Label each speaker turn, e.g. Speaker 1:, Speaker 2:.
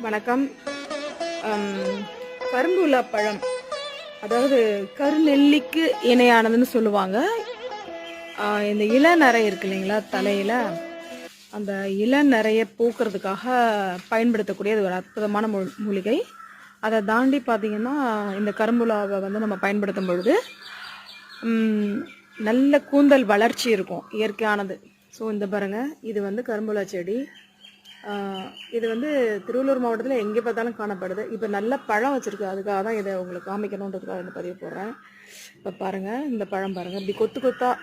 Speaker 1: வணக்கம். கரும்புலா பழம், அதாவது கருநெல்லிக்கு இணையானதுன்னு சொல்லுவாங்க. இந்த இளநரை இருக்கு இல்லைங்களா, தலையில் அந்த இளநரையை போக்குறதுக்காக பயன்படுத்தக்கூடியது ஒரு அற்புதமான மூலிகை. அதை தாண்டி பார்த்திங்கன்னா இந்த கரும்புலாவை வந்து நம்ம பயன்படுத்தும் பொழுது நல்ல கூந்தல் வளர்ச்சி இருக்கும், இயற்கையானது. ஸோ இந்த பாருங்கள், இது வந்து கரும்புலா செடி. இது வந்து திருவள்ளூர் மாவட்டத்தில் எங்கே பார்த்தாலும் காணப்படுது. இப்போ நல்ல பழம் வச்சுருக்கு, அதுக்காக தான் இதை உங்களுக்கு காமிக்கணுன்றதுக்காக இந்த பதிவு போடுறேன். இப்போ பாருங்கள், இந்த பழம் பாருங்கள், இப்படி கொத்து கொத்தாக